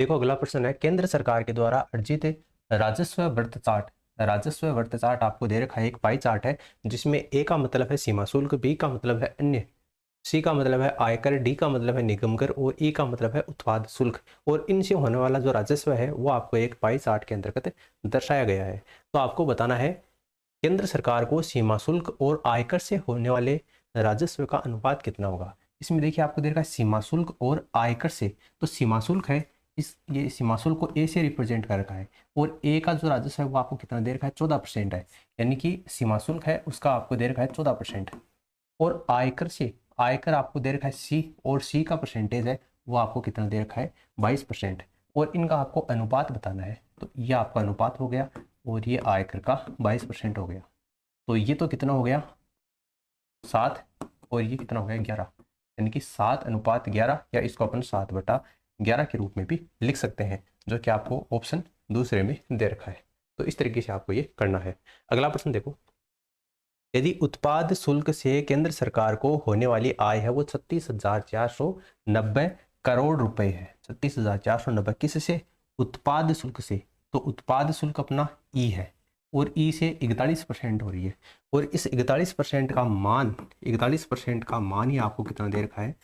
देखो अगला प्रश्न है, केंद्र सरकार के द्वारा अर्जित राजस्व वृत्त चार्ट। राजस्व वृत्त चार्ट आपको दे रखा है, एक पाई चार्ट है जिसमें ए का मतलब है सीमा शुल्क, बी का मतलब है अन्य, सी का मतलब है आयकर, डी का मतलब है निगम कर और ई का मतलब है उत्पाद शुल्क। और इनसे होने वाला जो राजस्व है वो आपको एक पाई चार्ट के अंतर्गत दर्शाया गया है। तो आपको बताना है केंद्र सरकार को सीमा शुल्क और आयकर से होने वाले राजस्व का अनुपात कितना होगा। इसमें देखिए आपको दे रखा है सीमा शुल्क और आयकर से, तो सीमा शुल्क है ये सीमा शुल्क को ए से रिप्रेजेंट कर रखा है और ए का जो राजस्व है वो आपको कितना दे रखा है 14% है, यानी कि सीमा शुल्क है उसका आपको दे रखा है 14%। और आयकर से, आयकर आपको दे रखा है सी और सी का परसेंटेज है वो आपको कितना दे रखा है 22%। और इनका आपको अनुपात बताना है, तो ये आपका अनुपात हो गया और ये आयकर का 22% हो गया। तो ये तो कितना हो गया 7 और ये कितना हो गया 11, यानी कि 7:11, या इसको अपन 7/11 के रूप में भी लिख सकते हैं, जो कि आपको ऑप्शन दूसरे में दे रखा है। तो इस तरीके से आपको ये करना है। अगला प्रश्न देखो, यदि उत्पाद शुल्क से केंद्र सरकार को होने वाली आय है वो 36,490 करोड़ रुपए है। 36,490 किससे? उत्पाद शुल्क से। तो उत्पाद शुल्क अपना ई है और ई से 41% हो रही है और इस 41% का मान, 41% का मान ही आपको कितना दे रखा है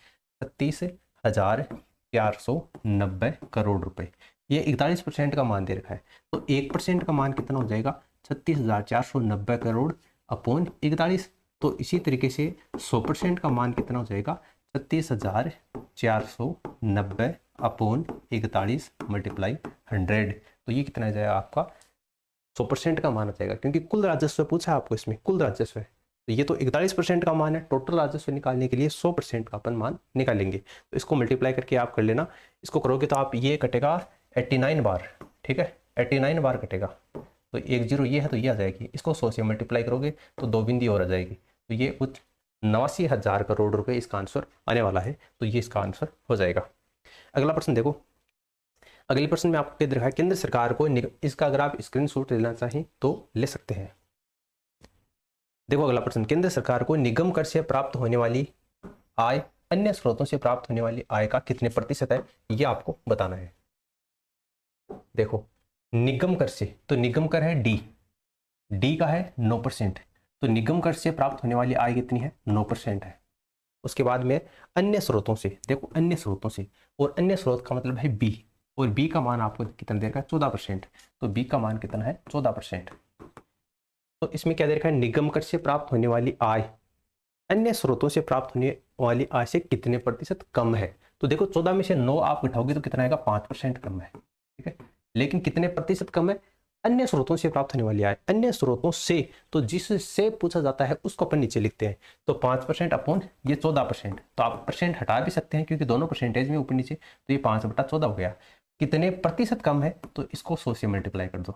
36,490 करोड़ रुपए। ये 41% का मान दे रखा है, तो 1% का मान कितना हो जाएगा 36,490 करोड़ अपॉन 41। तो इसी तरीके से 100% का मान कितना हो जाएगा 36,490 अपॉन 41 मल्टीप्लाई 100। तो ये कितना आ जाएगा आपका 100% का मान आ जाएगा, क्योंकि कुल राजस्व पूछा आपको, इसमें कुल राजस्व है। तो ये तो 41% का मान है, टोटल राजस्व निकालने के लिए 100% का अपन मान निकालेंगे। तो इसको मल्टीप्लाई करके आप कर लेना, इसको करोगे तो आप ये कटेगा 89 बार, ठीक है 89 बार कटेगा। तो 10 ये है तो ये आ जाएगी, इसको 100 से मल्टीप्लाई करोगे तो 2 बिंदी और आ जाएगी। तो ये कुछ 89,000 करोड़ रुपए इसका आंसर आने वाला है, तो ये इसका आंसर हो जाएगा। अगला प्रश्न देखो, अगले प्रश्न में आपको दिखा है केंद्र सरकार को, इसका अगर आप स्क्रीनशॉट लेना चाहें तो ले सकते हैं। देखो अगला प्रश्न, केंद्र सरकार को निगम कर से प्राप्त होने वाली आय अन्य स्रोतों से प्राप्त होने वाली आय का कितने प्रतिशत है, ये आपको बताना है। देखो निगम कर से, तो निगम कर है डी का है 9%, तो निगम कर से प्राप्त होने वाली आय कितनी है 9% है। उसके बाद में अन्य स्रोतों से, देखो अन्य स्रोतों से, और अन्य स्रोत का मतलब है बी, और बी का मान आपको कितना दे रखा है 14%, तो बी का मान कितना है 14%। तो इसमें क्या दे रखा है निगम कर से प्राप्त होने वाली आय अन्य स्रोतों से प्राप्त होने वाली आय से कितने प्रतिशत कम है। तो देखो 14 में से 9 आप घटाओगे तो कितना आएगा 5% कम है, ठीक है। लेकिन कितने प्रतिशत कम है, अन्य स्रोतों से प्राप्त होने वाली आय, अन्य स्रोतों से, तो जिससे पूछा जाता है उसको अपन नीचे लिखते हैं। तो 5% अपॉन ये 14%, तो आप परसेंट हटा भी सकते हैं क्योंकि दोनों परसेंटेज में ऊपर नीचे, तो ये 5/14 हो गया। कितने प्रतिशत कम है, तो इसको 100 से मल्टीप्लाई कर दो,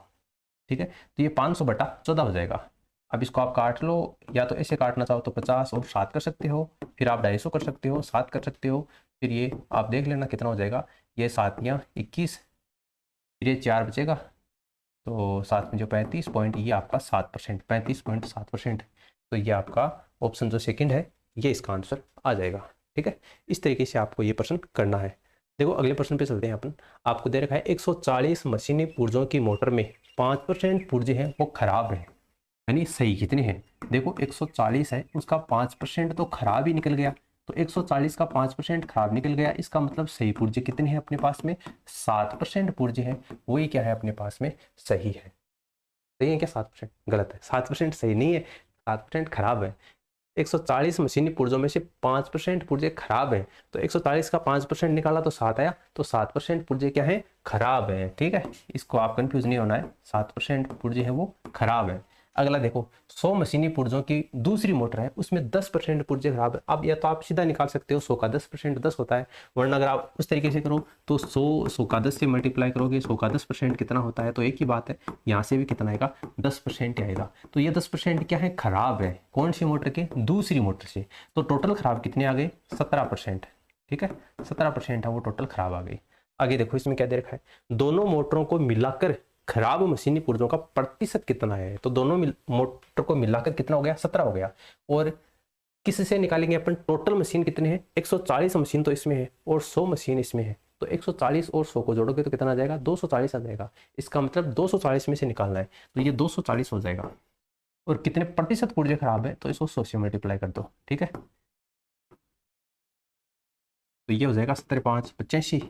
ठीक है। तो ये 500/14 हो जाएगा। अब इसको आप काट लो, या तो ऐसे काटना चाहो तो 50 और 7 कर सकते हो, फिर आप 250 कर सकते हो, 7 कर सकते हो, फिर ये आप देख लेना कितना हो जाएगा। ये 7 या 21, फिर ये 4 बचेगा, तो 7 में जो 35 पॉइंट, ये आपका 7%, 35.7%। तो ये आपका ऑप्शन जो सेकंड है ये इसका आंसर आ जाएगा, ठीक है। इस तरीके से आपको ये प्रश्न करना है। देखो अगले प्रश्न पे चलते हैं अपन। आपको दे रखा है 140 मशीनी पुर्जों की मोटर में 5% पुर्जे हैं वो खराब हैं, यानी सही कितने हैं। देखो 140 है, उसका 5% तो खराब ही निकल गया, तो 140 का 5% खराब निकल गया, इसका मतलब सही पुर्जे कितने हैं अपने पास में 7% पुर्जे हैं, वही क्या है अपने पास में सही है। सही है क्या 7%? गलत है, 7% सही नहीं है, 7% खराब है। 140 मशीनी पुर्जों में से 5% पुर्जे खराब हैं, तो 140 का 5% निकाला तो 7 आया, तो 7% पुर्जे क्या है खराब है, ठीक है। इसको आप कंफ्यूज नहीं होना है, 7% पुर्जे हैं वो खराब है। अगला देखो 100 मशीनी पुर्जों की दूसरी मोटर है, उसमें 10% पुर्जे खराब है। अब या तो आप सीधा निकाल सकते हो 100 का 10% 10 होता है, वरना अगर आप उस तरीके से करो तो 100 का 10 से मल्टीप्लाई करोगे, 100 का 10% कितना होता है, तो एक ही बात है, यहाँ से भी कितना आएगा 10% आएगा। तो ये 10% क्या है खराब है, कौन सी मोटर के, दूसरी मोटर से। तो टोटल खराब कितने आ गए 17%, ठीक है 17% है वो टोटल खराब आ गई। आगे देखो इसमें क्या दे रखा है, दोनों मोटरों को मिलाकर खराब मशीनी पुर्जों का प्रतिशत कितना है। तो दोनों मोटर को मिलाकर कितना हो गया 17 हो गया। और किससे निकालेंगे अपन, टोटल मशीन कितने हैं 140 मशीन तो इसमें है और 100 मशीन इसमें है, तो 140 और 100 को जोड़ोगे तो कितना आ जाएगा, 240 आ जाएगा। इसका मतलब 240 में से निकालना है, तो ये 240 हो जाएगा। और कितने प्रतिशत पुर्जे खराब है, तो इसको 100 से मल्टीप्लाई कर दो, ठीक है। तो ये हो जाएगा 70×5 85,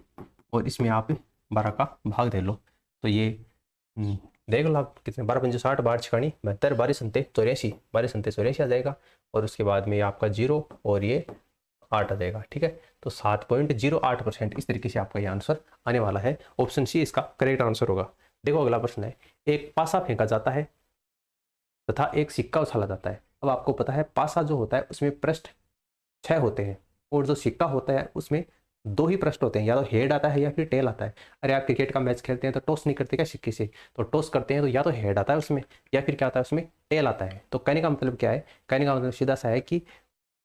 और इसमें आप 12 का भाग दे लो, तो ये देख लो आप कितने, 12×5 60, 12×6 72, 12×7 84, 12×7 84 आ जाएगा। और उसके बाद में ये आपका 0 और ये 8 आ जाएगा, ठीक है। तो 7.08% इस तरीके से आपका ये आंसर आने वाला है। ऑप्शन सी इसका करेक्ट आंसर होगा। देखो अगला प्रश्न है, एक पासा फेंका जाता है तथा एक सिक्का उछाला जाता है। अब आपको पता है पासा जो होता है उसमें पृष्ठ 6 होते हैं, और जो सिक्का होता है उसमें 2 ही पृष्ठ होते हैं, या तो हेड आता है या फिर टेल आता है। अरे आप क्रिकेट का मैच खेलते हैं तो टॉस नहीं करते क्या सिक्के से, तो टॉस करते हैं तो या तो हेड आता है उसमें, या फिर क्या आता है उसमें, टेल आता है। तो कहने का मतलब क्या है, कहने का मतलब सीधा सा है कि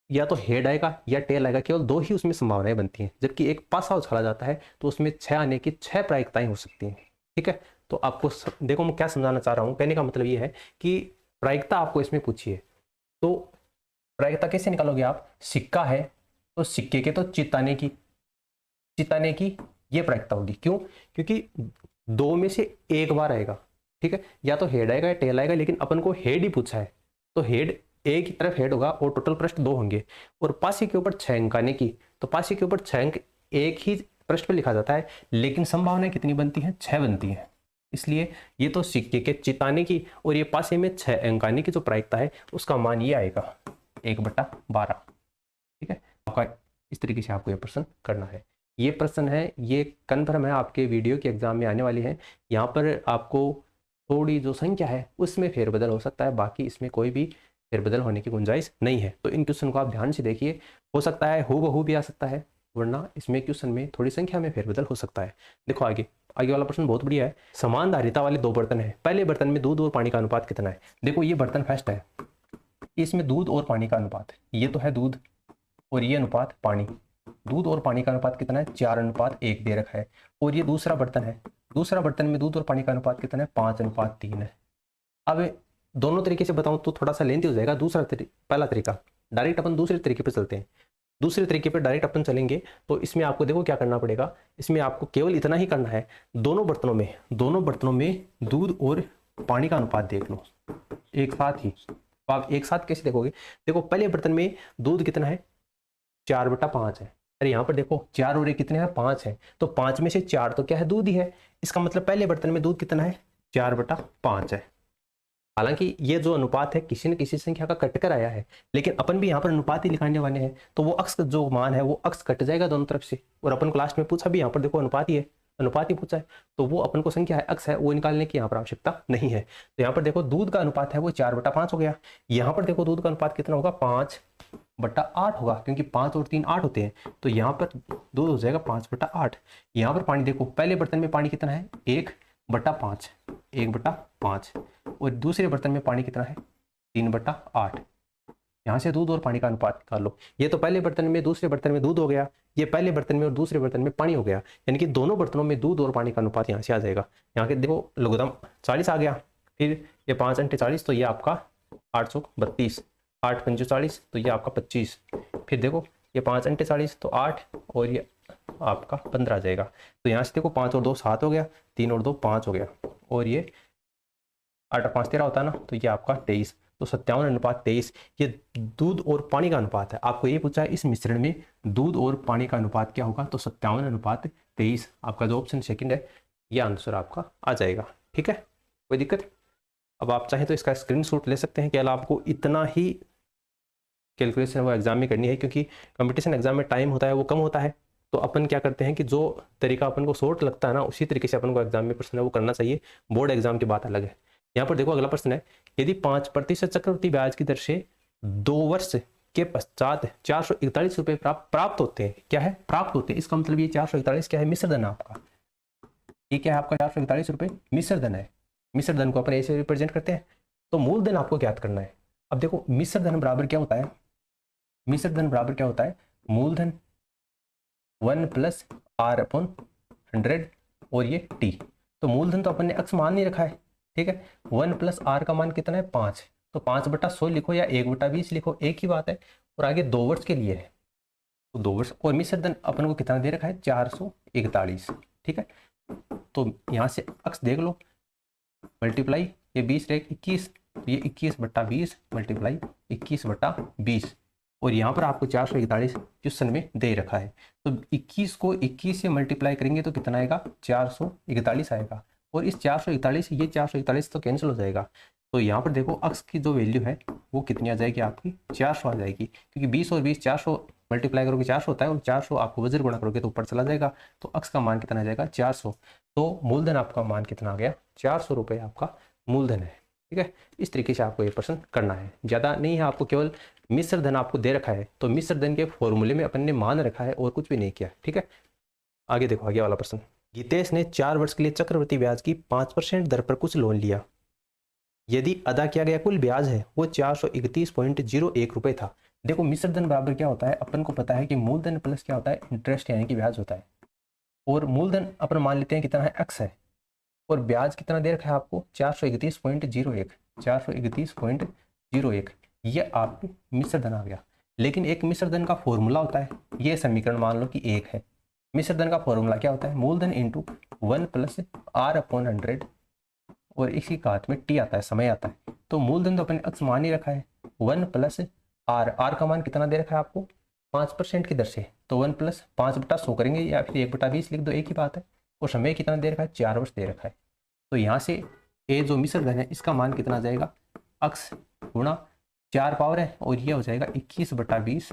या तो हेड आएगा या टेल आएगा, केवल 2 ही उसमें संभावनाएं बनती हैं। जबकि एक पासा उछाला जाता है तो उसमें 6 आने की 6 प्रायिकताएं हो सकती हैं, ठीक है। तो आपको देखो मैं क्या समझाना चाह रहा हूँ, कहने का मतलब ये है कि प्रायिकता आपको इसमें पूछी है, तो प्रायिकता कैसे निकालोगे आप, सिक्का है तो सिक्के के तो चिताने की ये प्रायिकता होगी। क्यों, क्योंकि 2 में से एक बार आएगा, ठीक है, या तो हेड आएगा या टेल आएगा, लेकिन अपन को हेड ही पूछा है, तो हेड एक ही तरफ हेड होगा और टोटल पृष्ठ 2 होंगे। और पासे के ऊपर 6 अंक आने की, तो पासे के ऊपर 6 अंक एक ही पृष्ठ पे लिखा जाता है, लेकिन संभावनाएं कितनी बनती हैं, 6 बनती हैं। इसलिए ये तो सिक्के के चिताने की और ये पासे में 6 अंक आने की जो प्रायिकता है उसका मान ये आएगा 1/12, ठीक है। आपका इस तरीके से आपको ये प्रश्न करना है। ये प्रश्न है, ये कन्फर्म है आपके वीडियो के एग्जाम में आने वाली है। यहाँ पर आपको थोड़ी जो संख्या है उसमें फेरबदल हो सकता है, बाकी इसमें कोई भी फेरबदल होने की गुंजाइश नहीं है। तो इन क्वेश्चन को आप ध्यान से देखिए, हो सकता है हूबहू भी आ सकता है, वरना इसमें क्वेश्चन में थोड़ी संख्या में फेरबदल हो सकता है। देखो आगे वाला प्रश्न बहुत बढ़िया है। समान धारिता वाले 2 बर्तन है, पहले बर्तन में दूध और पानी का अनुपात कितना है। देखो ये बर्तन फर्स्ट है, इसमें दूध और पानी का अनुपात है, ये तो है दूध और ये अनुपात पानी। दूध और पानी का अनुपात कितना है, 4:1 दे रखा है। और ये दूसरा बर्तन है, दूसरा बर्तन में दूध और पानी का अनुपात कितना है, 5:3 है। अब दोनों तरीके से बताऊं तो थोड़ा सा लेंथी हो जाएगा। पहला तरीका, डायरेक्ट अपन दूसरे तरीके पे चलते हैं। दूसरे तरीके पे डायरेक्ट अपन चलेंगे तो इसमें आपको देखो क्या करना पड़ेगा, इसमें आपको केवल इतना ही करना है, दोनों बर्तनों में दूध और पानी का अनुपात देख लो एक साथ ही। तो आप एक साथ कैसे देखोगे, देखो पहले बर्तन में दूध कितना है, 4/5 है। अरे यहाँ पर देखो 4 और 1 कितने हैं, 5 है, तो 5 में से 4 तो क्या है, दूध ही है। इसका मतलब पहले बर्तन में दूध कितना है, 4/5 है। हालांकि ये जो अनुपात है किसी न किसी संख्या का कटकर आया है, लेकिन अपन भी यहाँ पर अनुपात ही लिखाने वाले हैं, तो वो अक्स जो मान है वो अक्स कट जाएगा दोनों तरफ से। और अपन को लास्ट में पूछा भी, यहाँ पर देखो अनुपात ही है, अनुपात ही पूछा है, तो वो अपन को संख्या है अक्स है वो निकालने की यहाँ पर आवश्यकता नहीं है। तो यहाँ पर देखो दूध का अनुपात है वो 4/5 हो गया। यहाँ पर देखो दूध का अनुपात कितना होगा, 5/8 होगा, क्योंकि 5 और 3 8 होते हैं, तो यहाँ पर दूध हो जाएगा 5/8। यहाँ पर पानी देखो, पहले बर्तन में पानी कितना है, 1/5, 1/5, और दूसरे बर्तन में पानी कितना है, 3/8। यहाँ से दूध और पानी का अनुपात निकाल लो। ये तो पहले बर्तन में दूसरे बर्तन में दूध हो गया, ये पहले बर्तन में और दूसरे बर्तन में पानी हो गया, यानी कि दोनों बर्तनों में दूध और पानी का अनुपात यहाँ से आ जाएगा। यहाँ के देखो लघुत्तम 40 आ गया, फिर ये 5×40, तो ये आपका 832, 8×45 तो ये आपका 25, फिर देखो ये 5×40 तो 8, और ये आपका 15 आ जाएगा। तो यहाँ से देखो 5 और 2 7 हो गया, 3 और 2 5 हो गया, और ये 8 और 5 13 होता है ना, तो ये आपका 23। तो 57:23 ये दूध और पानी का अनुपात है। आपको ये पूछा है इस मिश्रण में दूध और पानी का अनुपात क्या होगा, तो 57:23 आपका जो ऑप्शन सेकंड है ये आंसर आपका आ जाएगा, ठीक है, कोई दिक्कत। अब आप चाहें तो इसका स्क्रीनशॉट ले सकते हैं, केवल आपको इतना ही कैलकुलेशन वो एग्जाम में करनी है, क्योंकि कंपटीशन एग्जाम में टाइम होता है वो कम होता है। तो अपन क्या करते हैं कि जो तरीका अपन को शॉर्ट लगता है ना, उसी तरीके से अपन को एग्जाम में प्रश्न है वो करना चाहिए। बोर्ड एग्जाम की बात अलग है। यहाँ पर देखो अगला प्रश्न है, यदि 5% चक्रवृद्धि ब्याज की दर से 2 वर्ष के पश्चात 441 रुपये प्राप्त होते हैं, क्या है, प्राप्त होते हैं, इसका मतलब ये 441 क्या है, मिश्र धन है आपका। ये क्या है आपका 441 रुपये मिश्र धन है। मिश्र धन को अपन ऐसे रिप्रेजेंट करते हैं। तो मूलधन आपको ज्ञात करना है। अब देखो मिश्र धन बराबर क्या होता है, मिश्र धन बराबर क्या होता है, मूलधन 1 + R/100 और ये T। तो मूलधन तो अपन ने अक्स मान नहीं रखा है, ठीक है। 1 + R का मान कितना है, 5, तो 5/100 लिखो या 1/20 लिखो, एक ही बात है। और आगे 2 वर्ष के लिए है, तो 2 वर्ष। और मिश्र धन अपन को कितना दे रखा है 441, ठीक है। तो यहाँ से अक्स देख लो, मल्टीप्लाई ये 20 रहे 21, तो ये 21/20 मल्टीप्लाई 21/20, और यहाँ पर आपको 441 क्वेश्चन में दे रखा है। तो 21 को 21 से मल्टीप्लाई करेंगे तो कितना आएगा 441 आएगा, और इस 441 ये 441 तो कैंसिल हो जाएगा। तो यहाँ पर देखो अक्स की जो वैल्यू है वो कितनी आ जाएगी आपकी 400 आ जाएगी, क्योंकि 20 और 20 400 मल्टीप्लाई करोगे 400 होता है, और 400 आपको वज्र गुणा करोगे तो ऊपर चला जाएगा, तो अक्स का मान कितना आ जाएगा 400। तो मूलधन आपका मान कितना आ गया 400 रुपये आपका मूलधन है, ठीक है। इस तरीके से आपको ये प्रश्न करना है, ज़्यादा नहीं है, आपको केवल मिश्र धन आपको दे रखा है, तो मिश्र धन के फॉर्मूले में अपन ने मान रखा है और कुछ भी नहीं किया, ठीक है। आगे देखो आगे वाला प्रश्न। गीतेश ने 4 वर्ष के लिए चक्रवृद्धि ब्याज की 5% दर पर कुछ लोन लिया, यदि अदा किया गया कुल ब्याज है वो 431.01 रुपये था। देखो मिश्र धन बराबर क्या होता है, अपन को पता है कि मूलधन प्लस क्या होता है इंटरेस्ट यानी कि ब्याज होता है, और मूलधन अपन मान लेते हैं कितना है x है, और ब्याज कितना दे रखा है आपको 431.01, 431.01, ये आपको मिश्र धन आ गया। लेकिन एक मिश्र धन का फॉर्मूला होता है, ये समीकरण मान लो कि 1 है। मिश्र धन का फॉर्मूला क्या होता है, मूलधन इंटू 1 + r/100, और इसी का हाथ में t आता है, समय आता है। तो मूलधन तो अपने अक्स मान ही रखा है 1 + r का मान कितना दे रखा है आपको 5% की दर से, तो 1 + 5/100 करेंगे या फिर 1/20 लिख दो, एक ही बात है। और समय कितना दे रखा है 4 वर्ष दे रखा है। तो यहाँ से ये जो मिश्र धन है इसका मान कितना आ जाएगा, अक्स गुणा 4 पावर है, और ये हो जाएगा 21/20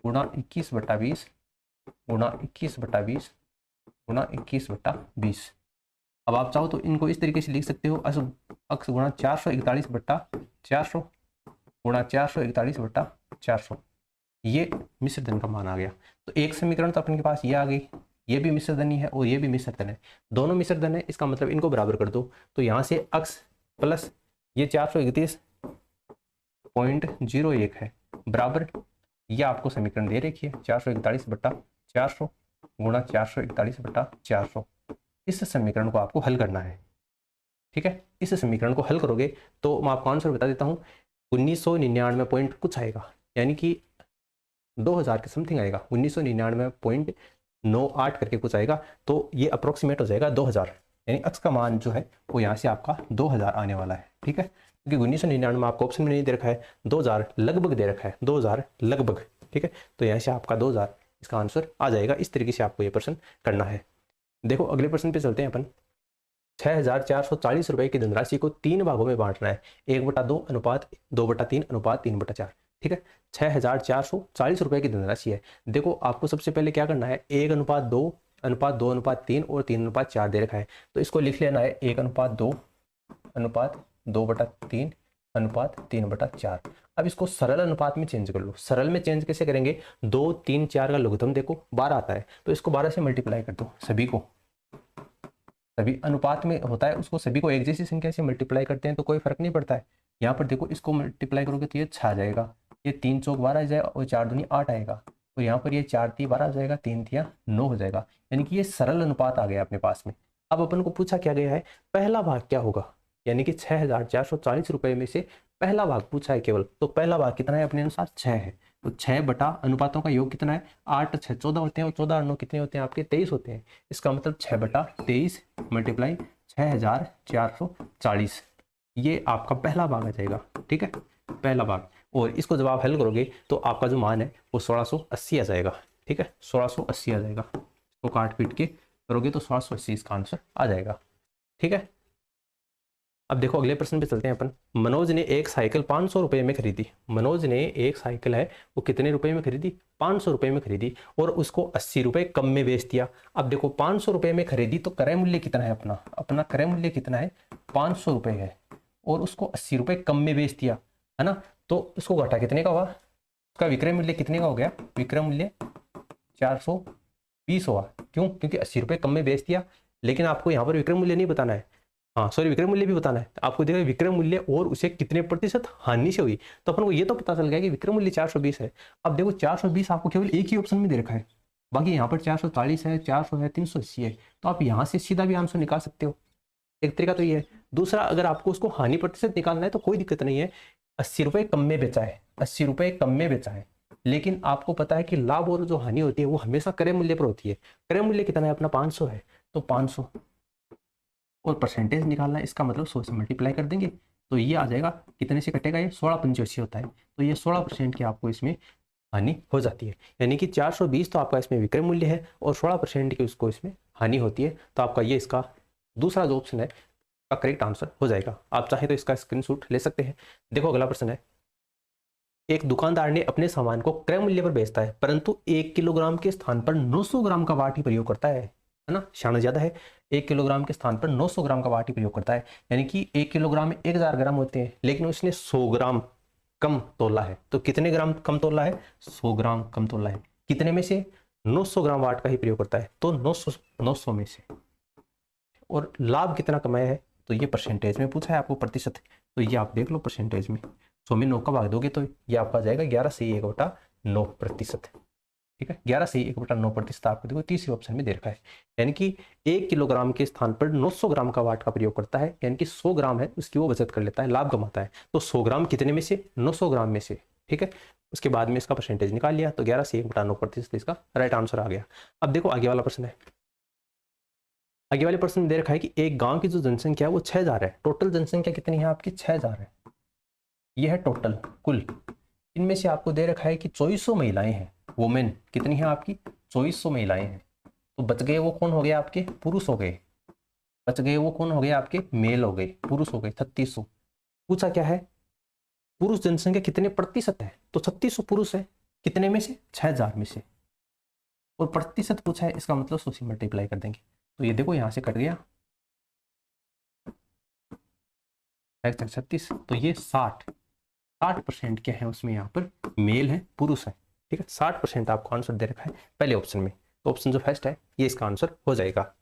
गुणा 21/20 गुणा 21/20 गुणा 21/20। अब आप चाहो तो इनको इस तरीके से लिख सकते हो, अक्स गुणा 441/400 गुणा 441/400, ये मिश्र धन का मान आ गया। तो एक समीकरण तो अपने के पास ये आ गई, ये भी मिश्र धन ही है और ये भी मिश्र धन है, दोनों मिश्र धन है, इसका मतलब इनको बराबर कर दो। तो यहाँ से अक्स प्लस ये 431.01 है बराबर, ये आपको समीकरण दे रखी है 441/400 गुणा 441/400। इस समीकरण को आपको हल करना है, ठीक है। इस समीकरण को हल करोगे तो मैं आपको आंसर बता देता हूँ, 1999 पॉइंट कुछ आएगा, यानी कि 2000 के समथिंग आएगा, 1999.98 करके कुछ आएगा। तो ये अप्रोक्सीमेट हो जाएगा 2000, यानी अक्स का मान जो है वो यहाँ से आपका 2000 आने वाला है, ठीक है। क्योंकि 1999 में आपको ऑप्शन में नहीं दे रखा है, 2000 लगभग दे रखा है, 2000 लगभग, ठीक है। तो यहाँ से आपका 2000 इसका आंसर आ जाएगा। इस तरीके से आपको ये प्रश्न करना है। देखो अगले प्रश्न पे चलते हैं अपन। 6440 रुपए की धनराशि को 3 भागों में बांटना है, 1/2 अनुपात 2/3 अनुपात 3/4, ठीक है। 6440 रुपए की धनराशि है। देखो आपको सबसे पहले क्या करना है, 1/2 अनुपात 2 अनुपात 3 और 3/4 दे रखा है, तो इसको लिख लेना है 1/2 अनुपात 2/3 अनुपात 3/4। अब इसको सरल अनुपात में चेंज कर लो। सरल में चेंज कैसे करेंगे, 2 3 4 का लघुत्तम देखो 12 आता है, तो इसको 12 से मल्टीप्लाई कर दो। सभी को, सभी अनुपात में होता है उसको सभी को एक जैसी संख्या से मल्टीप्लाई करते हैं तो कोई फर्क नहीं पड़ता है। यहाँ पर देखो इसको मल्टीप्लाई करोगे तो ये 6 आ जाएगा, ये 3 चौक 12 आ जाएगा और 4 दूनी 8 आएगा, और यहाँ पर ये 4 3 12 आ जाएगा, 3 3 9 हो जाएगा, यानी कि ये सरल अनुपात आ गया अपने पास में। अब अपन को पूछा क्या गया है, पहला भाग क्या होगा, यानी कि 6440 रुपए में से पहला भाग पूछा है केवल, तो पहला भाग कितना है अपने अनुसार 6 है, तो 6 बटा अनुपातों का योग कितना है 8 6 14 होते हैं, और 14 और 9 कितने होते हैं आपके 23 होते हैं। इसका मतलब 6/23 मल्टीप्लाई 6440, ये आपका पहला भाग आ जाएगा, ठीक है, पहला भाग। और इसको जब आप हल करोगे तो आपका जो मान है वो 1680 आ जाएगा, ठीक है, 1680 आ जाएगा। इसको काट पीट के करोगे तो 1680 इसका आंसर आ जाएगा, ठीक है। अब देखो अगले प्रश्न पे चलते हैं अपन। मनोज ने एक साइकिल 500 रुपये में खरीदी। मनोज ने एक साइकिल है वो कितने रुपए में खरीदी, 500 रुपये में खरीदी, और उसको 80 रुपये कम में बेच दिया। अब देखो 500 रुपये में खरीदी तो क्रय मूल्य कितना है, अपना क्रय मूल्य कितना है 500 रुपये है, और उसको 80 रुपये कम में बेच दिया, है ना। तो उसको घटा कितने का हुआ, उसका विक्रय मूल्य कितने का हो गया, विक्रय मूल्य 420 हुआ। क्यों, क्योंकि 80 रुपये कम में बेच दिया। लेकिन आपको यहाँ पर विक्रय मूल्य नहीं बताना है, हाँ सॉरी विक्रय मूल्य भी बताना है। आपको देखो विक्रय मूल्य और उसे कितने प्रतिशत हानि से हुई, तो अपन को ये तो पता चल गया कि विक्रय मूल्य 420 है। अब देखो 420 आपको केवल एक ही ऑप्शन में दे रखा है, बाकी यहाँ पर 440 है, 400 है, 380 है, तो आप यहाँ से सीधा भी आंसर निकाल सकते हो। एक तरीका तो ये है। दूसरा, अगर आपको उसको हानि प्रतिशत निकालना है तो कोई दिक्कत नहीं है, 80 रुपये कम में बेचा है, 80 रुपये कम में बेचा है, लेकिन आपको पता है कि लाभ और जो हानि होती है वो हमेशा क्रय मूल्य पर होती है। क्रय मूल्य कितना है अपना 500 है, तो 500 और परसेंटेज निकालना है, इसका मतलब 100 से मल्टीप्लाई कर देंगे तो ये आ जाएगा, कितने से कटेगा ये 16 होता है, तो ये 16% की आपको इसमें हानि हो जाती है। यानी कि 420 तो आपका इसमें विक्रय मूल्य है और 16% की उसको इसमें हानि होती है। तो आपका ये इसका दूसरा जो ऑप्शन है का करेक्ट आंसर हो जाएगा। आप चाहे तो इसका स्क्रीनशॉट ले सकते हैं। देखो अगला प्रश्न है, एक दुकानदार ने अपने सामान को क्रय मूल्य पर बेचता है परंतु 1 किलोग्राम के स्थान पर 900 ग्राम का वाट ही प्रयोग करता है ना, शान ज्यादा है। 1 किलोग्राम के स्थान पर 900 ग्राम का वाट ही प्रयोग करता है, यानी कि 1 किलोग्राम में 1000 ग्राम होते हैं, लेकिन उसने 100 ग्राम कम तोला है। तो कितने ग्राम कम तोला है? 100 ग्राम कम तोला है। कितने में से? 900 ग्राम वाट का ही प्रयोग करता है, तो 900 में से। और लाभ कितना कमाया है? तो ये परसेंटेज में पूछा है आपको, प्रतिशत, तो ये आप देख लो परसेंटेज में 100 में 9 का भाग दोगे तो ये आपका जाएगा 11/1/9%। ठीक है, 11/1/9% आपको देखो तीसरे ऑप्शन में दे रखा है। यानी कि 1 किलोग्राम के स्थान पर 900 ग्राम का वाट का प्रयोग करता है, यानी कि 100 ग्राम है उसकी वो बचत कर लेता है, लाभ कमाता है। तो 100 ग्राम कितने में से? 900 ग्राम में से। ठीक है, उसके बाद में इसका परसेंटेज निकाल लिया तो 11/1/9% इसका राइट आंसर आ गया। अब देखो आगे वाला प्रश्न है। आगे वाले प्रश्न में दे रखा है कि एक गांव की जो जनसंख्या है वो 6000 है। टोटल जनसंख्या कितनी है आपकी? 6000 है। यह है टोटल कुल। इनमें से आपको दे रखा है कि 2400 महिलाएं हैं, वुमेन कितनी है आपकी? 2400 महिलाएं हैं। तो बच गए वो कौन हो गए आपके? पुरुष हो गए। बच गए वो कौन हो गए आपके? मेल हो गए, पुरुष हो गए 3600। पूछा क्या है? पुरुष जनसंख्या कितने प्रतिशत है? तो 3600 पुरुष है, कितने में से? 6000 में से। और प्रतिशत पूछा है, इसका मतलब 100 से मल्टीप्लाई कर देंगे तो ये देखो यहां से कट गया 36, तो ये 60% क्या है उसमें? यहाँ पर मेल है, पुरुष है। ठीक है, 60% आपको आंसर दे रखा है पहले ऑप्शन में, तो ऑप्शन जो फर्स्ट है ये इसका आंसर हो जाएगा।